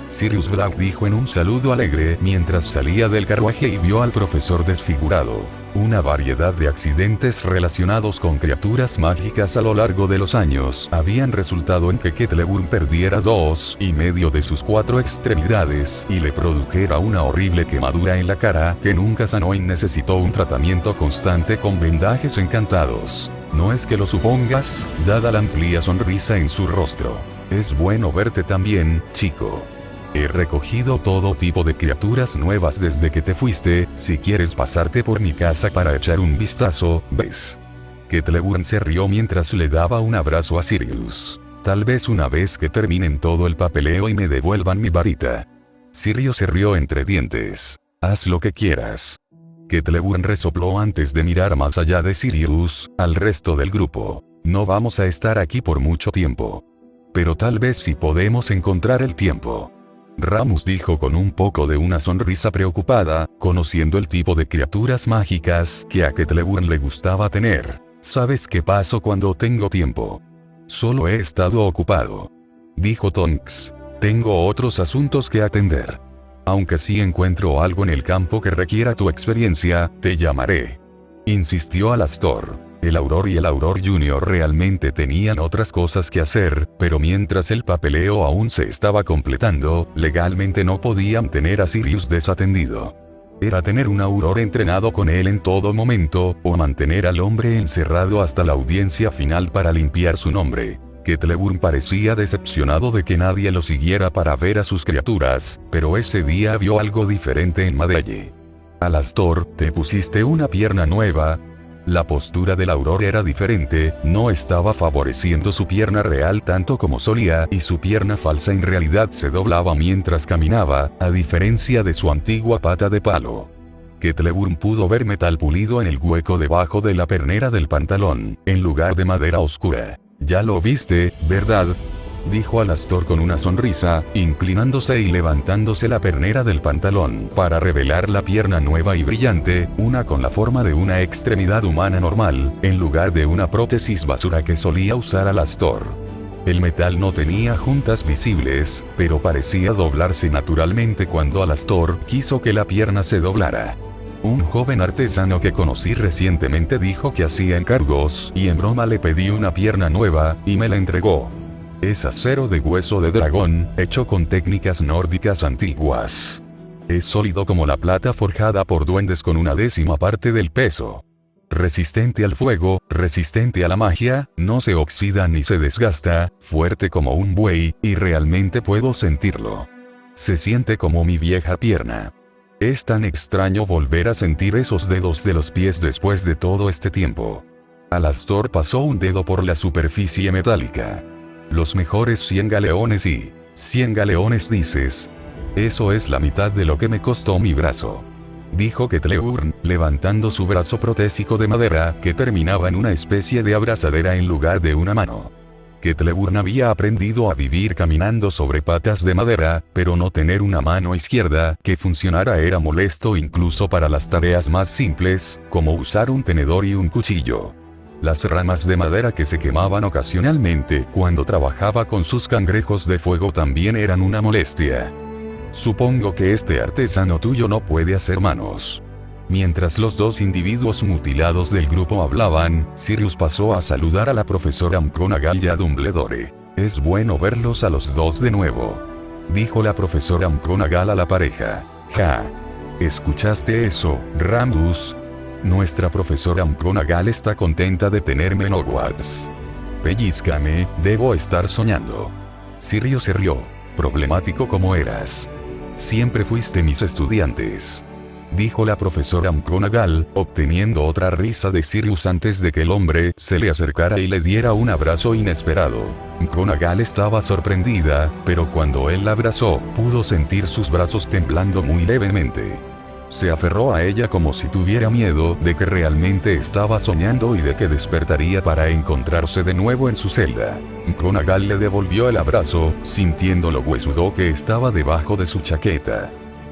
Sirius Black dijo en un saludo alegre mientras salía del carruaje y vio al profesor desfigurado. Una variedad de accidentes relacionados con criaturas mágicas a lo largo de los años habían resultado en que Ketleburn perdiera 2,5 de sus 4 extremidades y le produjera una horrible quemadura en la cara que nunca sanó y necesitó un tratamiento constante con vendajes encantados. No es que lo supongas, dada la amplia sonrisa en su rostro. Es bueno verte también, chico. He recogido todo tipo de criaturas nuevas desde que te fuiste, si quieres pasarte por mi casa para echar un vistazo, ¿ves? Ketleburn se rió mientras le daba un abrazo a Sirius. Tal vez una vez que terminen todo el papeleo y me devuelvan mi varita. Sirius se rió entre dientes. Haz lo que quieras. Ketleburn resopló antes de mirar más allá de Sirius, al resto del grupo. No vamos a estar aquí por mucho tiempo. Pero tal vez sí podemos encontrar el tiempo. Ramus dijo con un poco de una sonrisa preocupada, conociendo el tipo de criaturas mágicas que a Ketleburn le gustaba tener. ¿Sabes qué paso cuando tengo tiempo? Solo he estado ocupado. Dijo Tonks. Tengo otros asuntos que atender. Aunque si encuentro algo en el campo que requiera tu experiencia, te llamaré. Insistió Alastor. El Auror y el Auror Jr. realmente tenían otras cosas que hacer, pero mientras el papeleo aún se estaba completando, legalmente no podían tener a Sirius desatendido. Era tener un Auror entrenado con él en todo momento, o mantener al hombre encerrado hasta la audiencia final para limpiar su nombre. Ketleburn parecía decepcionado de que nadie lo siguiera para ver a sus criaturas, pero ese día vio algo diferente en Madelle. Alastor, te pusiste una pierna nueva. La postura del Auror era diferente, no estaba favoreciendo su pierna real tanto como solía y su pierna falsa en realidad se doblaba mientras caminaba, a diferencia de su antigua pata de palo. Ketleburn pudo ver metal pulido en el hueco debajo de la pernera del pantalón, en lugar de madera oscura. Ya lo viste, ¿verdad? Dijo Alastor con una sonrisa, inclinándose y levantándose la pernera del pantalón para revelar la pierna nueva y brillante, una con la forma de una extremidad humana normal, en lugar de una prótesis basura que solía usar Alastor. El metal no tenía juntas visibles, pero parecía doblarse naturalmente cuando Alastor quiso que la pierna se doblara. Un joven artesano que conocí recientemente dijo que hacía encargos y en broma le pedí una pierna nueva, y me la entregó. Es acero de hueso de dragón, hecho con técnicas nórdicas antiguas. Es sólido como la plata forjada por duendes con 1/10 parte del peso. Resistente al fuego, resistente a la magia, no se oxida ni se desgasta, fuerte como un buey, y realmente puedo sentirlo. Se siente como mi vieja pierna. Es tan extraño volver a sentir esos dedos de los pies después de todo este tiempo. Alastor pasó un dedo por la superficie metálica. Los mejores 100 galeones y... 100 galeones dices. Eso es la mitad de lo que me costó mi brazo. Dijo Ketleburn, levantando su brazo protésico de madera, que terminaba en una especie de abrazadera en lugar de una mano. Ketleburn había aprendido a vivir caminando sobre patas de madera, pero no tener una mano izquierda que funcionara era molesto incluso para las tareas más simples, como usar un tenedor y un cuchillo. Las ramas de madera que se quemaban ocasionalmente cuando trabajaba con sus cangrejos de fuego también eran una molestia. Supongo que este artesano tuyo no puede hacer manos. Mientras los dos individuos mutilados del grupo hablaban, Sirius pasó a saludar a la profesora McGonagall y a Dumbledore. Es bueno verlos a los dos de nuevo. Dijo la profesora McGonagall a la pareja. Ja. ¿Escuchaste eso, Ramus? Nuestra profesora McGonagall está contenta de tenerme en Hogwarts. Pellízcame, debo estar soñando. Sirius se rió. Problemático como eras. Siempre fuiste mis estudiantes. Dijo la profesora McGonagall, obteniendo otra risa de Sirius antes de que el hombre se le acercara y le diera un abrazo inesperado. McGonagall estaba sorprendida, pero cuando él la abrazó, pudo sentir sus brazos temblando muy levemente. Se aferró a ella como si tuviera miedo de que realmente estaba soñando y de que despertaría para encontrarse de nuevo en su celda. McGonagall le devolvió el abrazo, sintiendo lo huesudo que estaba debajo de su chaqueta.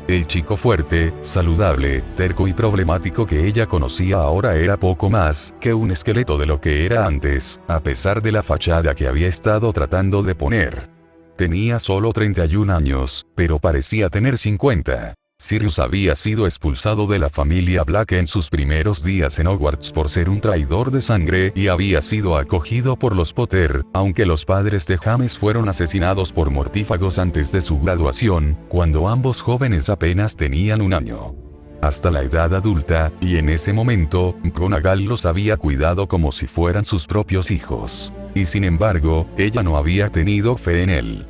El chico fuerte, saludable, terco y problemático que ella conocía ahora era poco más que un esqueleto de lo que era antes, a pesar de la fachada que había estado tratando de poner. Tenía solo 31 años, pero parecía tener 50. Sirius había sido expulsado de la familia Black en sus primeros días en Hogwarts por ser un traidor de sangre y había sido acogido por los Potter, aunque los padres de James fueron asesinados por mortífagos antes de su graduación, cuando ambos jóvenes apenas tenían un año. Hasta la edad adulta, y en ese momento, McGonagall los había cuidado como si fueran sus propios hijos. Y sin embargo, ella no había tenido fe en él.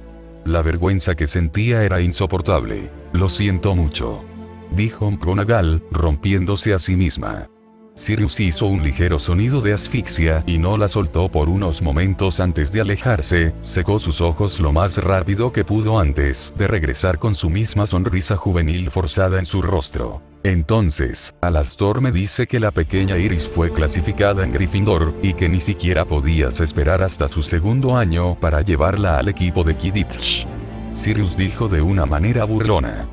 La vergüenza que sentía era insoportable. Lo siento mucho, dijo McGonagall, rompiéndose a sí misma. Sirius hizo un ligero sonido de asfixia y no la soltó por unos momentos antes de alejarse, secó sus ojos lo más rápido que pudo antes de regresar con su misma sonrisa juvenil forzada en su rostro. Entonces, Alastor me dice que la pequeña Iris fue clasificada en Gryffindor, y que ni siquiera podías esperar hasta su segundo año para llevarla al equipo de Quidditch. Sirius dijo de una manera burlona.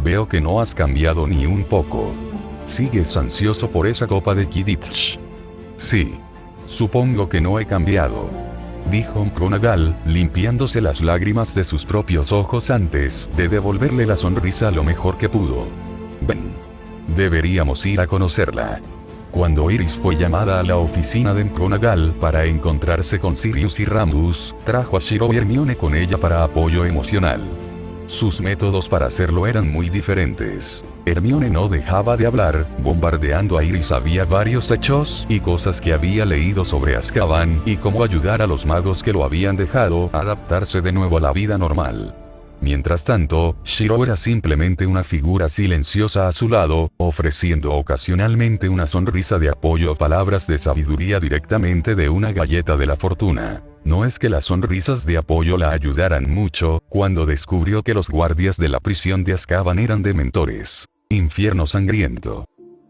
Veo que no has cambiado ni un poco. ¿Sigues ansioso por esa copa de Quidditch? Sí. Supongo que no he cambiado, dijo McGonagall, limpiándose las lágrimas de sus propios ojos antes de devolverle la sonrisa lo mejor que pudo. Ven. Deberíamos ir a conocerla. Cuando Iris fue llamada a la oficina de McGonagall para encontrarse con Sirius y Remus, trajo a Shiro y Hermione con ella para apoyo emocional. Sus métodos para hacerlo eran muy diferentes. Hermione no dejaba de hablar, bombardeando a Iris. Había varios hechos y cosas que había leído sobre Azkaban y cómo ayudar a los magos que lo habían dejado adaptarse de nuevo a la vida normal. Mientras tanto, Shiro era simplemente una figura silenciosa a su lado, ofreciendo ocasionalmente una sonrisa de apoyo o palabras de sabiduría directamente de una galleta de la fortuna. No es que las sonrisas de apoyo la ayudaran mucho, cuando descubrió que los guardias de la prisión de Azkaban eran dementores. Infierno sangriento.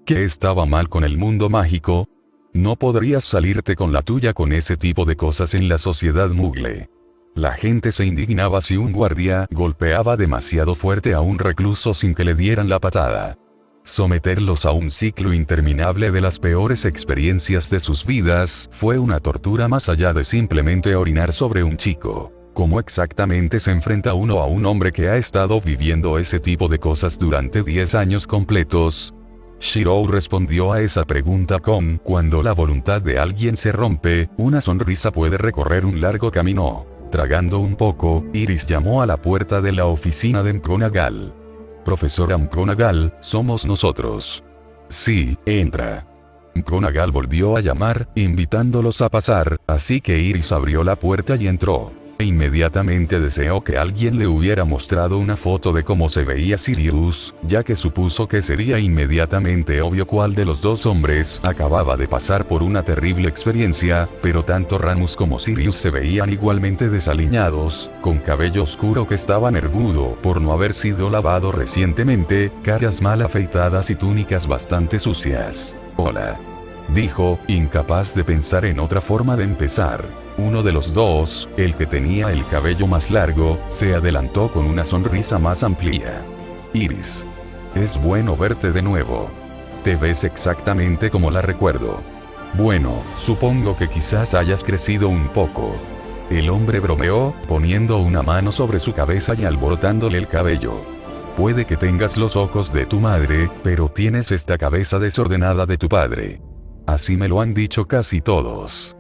¿Qué estaba mal con el mundo mágico? No podrías salirte con la tuya con ese tipo de cosas en la sociedad Muggle. La gente se indignaba si un guardia golpeaba demasiado fuerte a un recluso sin que le dieran la patada. Someterlos a un ciclo interminable de las peores experiencias de sus vidas fue una tortura más allá de simplemente orinar sobre un chico. ¿Cómo exactamente se enfrenta uno a un hombre que ha estado viviendo ese tipo de cosas durante 10 años completos? Shiro respondió a esa pregunta con: cuando la voluntad de alguien se rompe, una sonrisa puede recorrer un largo camino. Tragando un poco, Iris llamó a la puerta de la oficina de McGonagall. Profesora McGonagall, somos nosotros. Sí, entra. McGonagall volvió a llamar, invitándolos a pasar, así que Iris abrió la puerta y entró. Inmediatamente deseó que alguien le hubiera mostrado una foto de cómo se veía Sirius, ya que supuso que sería inmediatamente obvio cuál de los dos hombres acababa de pasar por una terrible experiencia, pero tanto Remus como Sirius se veían igualmente desaliñados, con cabello oscuro que estaba nervudo por no haber sido lavado recientemente, caras mal afeitadas y túnicas bastante sucias. Hola, dijo, incapaz de pensar en otra forma de empezar. Uno de los dos, el que tenía el cabello más largo, se adelantó con una sonrisa más amplia. Iris. Es bueno verte de nuevo. Te ves exactamente como la recuerdo. Bueno, supongo que quizás hayas crecido un poco. El hombre bromeó, poniendo una mano sobre su cabeza y alborotándole el cabello. Puede que tengas los ojos de tu madre, pero tienes esta cabeza desordenada de tu padre. Así me lo han dicho casi todos.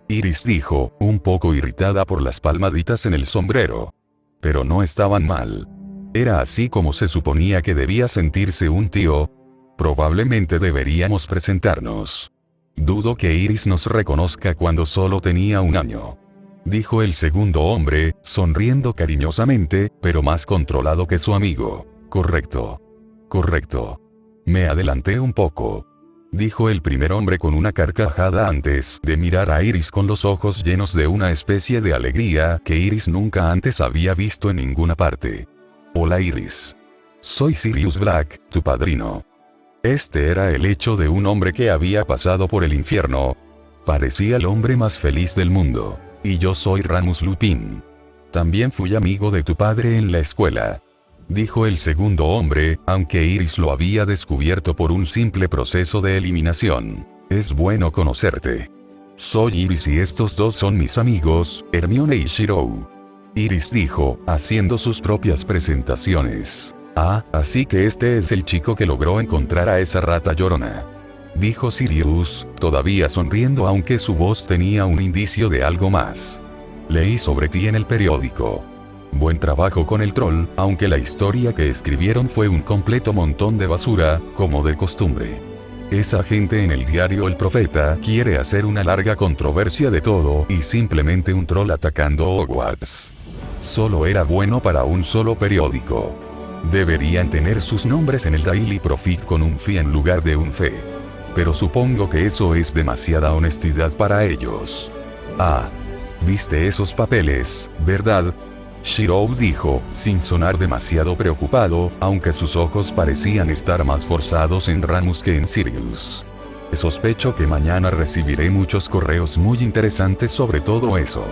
Iris dijo, un poco irritada por las palmaditas en el sombrero. Pero no estaban mal. Era así como se suponía que debía sentirse un tío. Probablemente deberíamos presentarnos. Dudo que Iris nos reconozca cuando solo tenía un año, dijo el segundo hombre, sonriendo cariñosamente, pero más controlado que su amigo. Correcto. Correcto. Me adelanté un poco. Dijo el primer hombre con una carcajada antes de mirar a Iris con los ojos llenos de una especie de alegría que Iris nunca antes había visto en ninguna parte. Hola Iris. Soy Sirius Black, tu padrino. Este era el hecho de un hombre que había pasado por el infierno. Parecía el hombre más feliz del mundo. Y yo soy Remus Lupin. También fui amigo de tu padre en la escuela. Dijo el segundo hombre, aunque Iris lo había descubierto por un simple proceso de eliminación. Es bueno conocerte. Soy Iris y estos dos son mis amigos, Hermione y Shiro. Iris dijo, haciendo sus propias presentaciones. Ah, así que este es el chico que logró encontrar a esa rata llorona. Dijo Sirius, todavía sonriendo aunque su voz tenía un indicio de algo más. Leí sobre ti en el periódico. Buen trabajo con el troll, aunque la historia que escribieron fue un completo montón de basura, como de costumbre. Esa gente en el diario El Profeta quiere hacer una larga controversia de todo y simplemente un troll atacando Hogwarts. Solo era bueno para un solo periódico. Deberían tener sus nombres en el Daily Prophet con un fee en lugar de un fe. Pero supongo que eso es demasiada honestidad para ellos. Ah. ¿Viste esos papeles, verdad? Shiro dijo, sin sonar demasiado preocupado, aunque sus ojos parecían estar más forzados en Remus que en Sirius. Sospecho que mañana recibiré muchos correos muy interesantes sobre todo eso.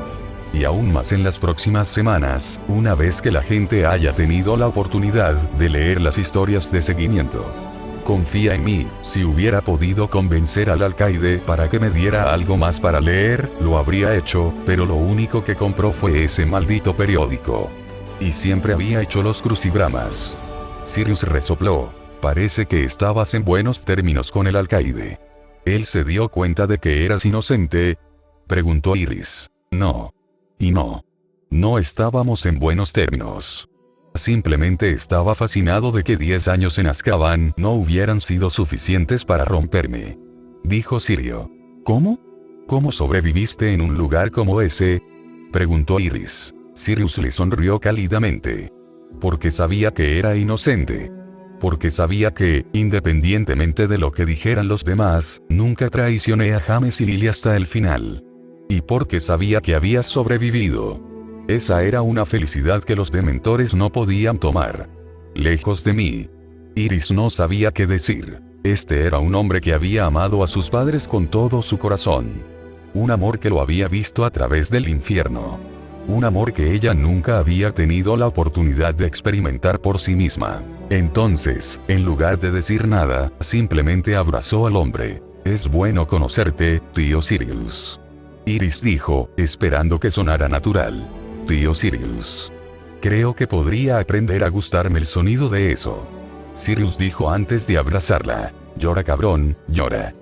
Y aún más en las próximas semanas, una vez que la gente haya tenido la oportunidad de leer las historias de seguimiento. Confía en mí, si hubiera podido convencer al alcaide para que me diera algo más para leer, lo habría hecho, pero lo único que compró fue ese maldito periódico. Y siempre había hecho los crucigramas. Sirius resopló. Parece que estabas en buenos términos con el alcaide. ¿Él se dio cuenta de que eras inocente? Preguntó Iris. No. Y no. No estábamos en buenos términos. Simplemente estaba fascinado de que 10 años en Azkaban no hubieran sido suficientes para romperme. Dijo Sirio. ¿Cómo? ¿Cómo sobreviviste en un lugar como ese? Preguntó Iris. Sirius le sonrió cálidamente. Porque sabía que era inocente. Porque sabía que, independientemente de lo que dijeran los demás, nunca traicioné a James y Lily hasta el final. Y porque sabía que habías sobrevivido. Esa era una felicidad que los dementores no podían tomar. Lejos de mí. Iris no sabía qué decir. Este era un hombre que había amado a sus padres con todo su corazón. Un amor que lo había visto a través del infierno. Un amor que ella nunca había tenido la oportunidad de experimentar por sí misma. Entonces, en lugar de decir nada, simplemente abrazó al hombre. Es bueno conocerte, tío Sirius. Iris dijo, esperando que sonara natural. Tío Sirius. Creo que podría aprender a gustarme el sonido de eso. Sirius dijo antes de abrazarla. Llora cabrón, llora.